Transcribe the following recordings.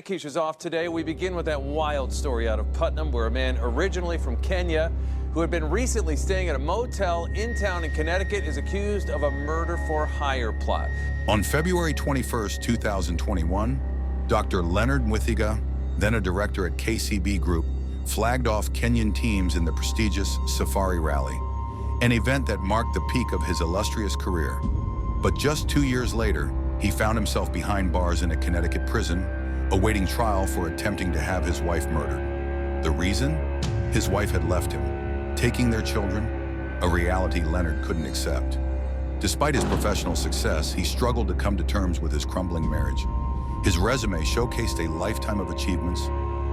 Keisha's off today. We begin with that wild story out of Putnam, where a man originally from Kenya who had been recently staying at a motel in town in Connecticut is accused of a murder-for-hire plot. On February 21st, 2021, Dr. Leonard Mwithiga, then a director at KCB Group, flagged off Kenyan teams in the prestigious Safari Rally, an event that marked the peak of his illustrious career. But just 2 years later, he found himself behind bars in a Connecticut prison, awaiting trial for attempting to have his wife murdered. The reason? His wife had left him, taking their children, a reality Leonard couldn't accept. Despite his professional success, he struggled to come to terms with his crumbling marriage. His resume showcased a lifetime of achievements,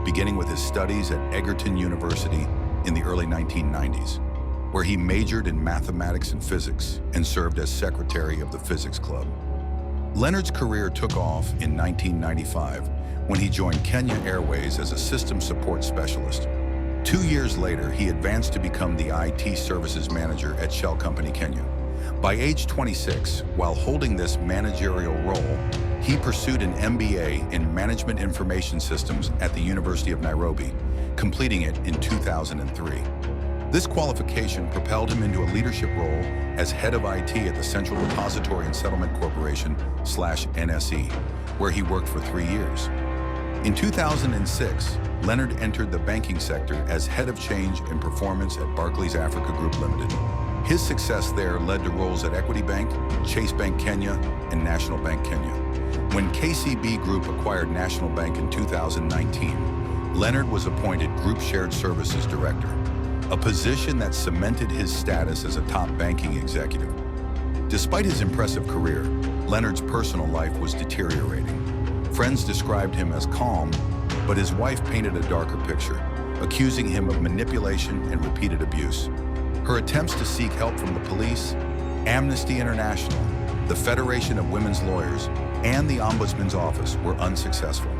beginning with his studies at Egerton University in the early 1990s, where he majored in mathematics and physics and served as secretary of the physics club. Leonard's career took off in 1995 when he joined Kenya Airways as a system support specialist. 2 years later, he advanced to become the IT services manager at Shell Company Kenya. By age 26, while holding this managerial role, he pursued an MBA in Management Information Systems at the University of Nairobi, completing it in 2003. This qualification propelled him into a leadership role as head of IT at the Central Depository and Settlement Corporation /NSE, where he worked for 3 years. In 2006, Leonard entered the banking sector as head of change and performance at Barclays Africa Group Limited. His success there led to roles at Equity Bank, Chase Bank Kenya, and National Bank Kenya. When KCB Group acquired National Bank in 2019, Leonard was appointed Group Shared Services Director, a position that cemented his status as a top banking executive. Despite his impressive career, Leonard's personal life was deteriorating. Friends described him as calm, but his wife painted a darker picture, accusing him of manipulation and repeated abuse. Her attempts to seek help from the police, Amnesty International, the Federation of Women's Lawyers, and the Ombudsman's Office were unsuccessful.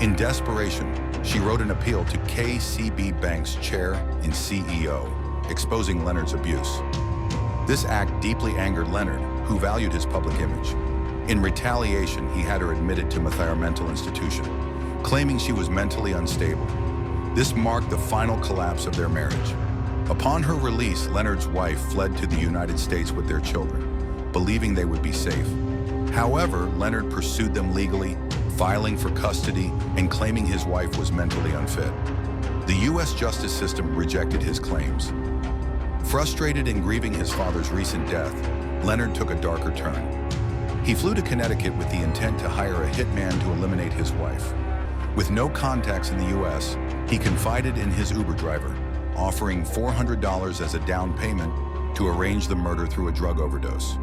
In desperation, she wrote an appeal to KCB Bank's chair and CEO, exposing Leonard's abuse. This act deeply angered Leonard, who valued his public image. In retaliation, he had her admitted to a mental institution, claiming she was mentally unstable. This marked the final collapse of their marriage. Upon her release, Leonard's wife fled to the United States with their children, believing they would be safe. However, Leonard pursued them legally, filing for custody and claiming his wife was mentally unfit. The U.S. justice system rejected his claims. Frustrated and grieving his father's recent death, Leonard took a darker turn. He flew to Connecticut with the intent to hire a hitman to eliminate his wife. With no contacts in the U.S., he confided in his Uber driver, offering $400 as a down payment to arrange the murder through a drug overdose.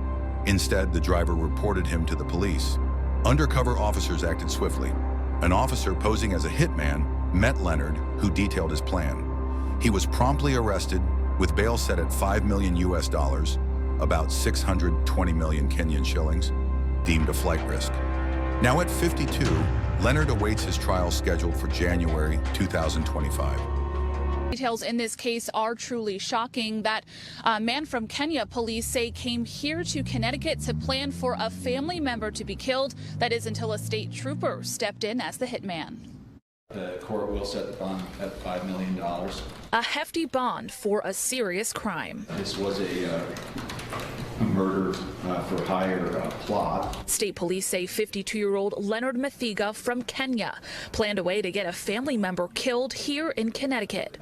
Instead, the driver reported him to the police. Undercover officers acted swiftly. An officer posing as a hitman met Leonard, who detailed his plan. He was promptly arrested, with bail set at $5 million US, about 620 million Kenyan shillings, deemed a flight risk. Now at 52, Leonard awaits his trial scheduled for January 2025. Details in this case are truly shocking. That man from Kenya, police say, came here to Connecticut to plan for a family member to be killed. That is until a state trooper stepped in as the hitman. The court will set the bond at $5 million. A hefty bond for a serious crime. This was a murder for hire plot. State police say 52-year-old Leonard Mwithiga from Kenya planned a way to get a family member killed here in Connecticut.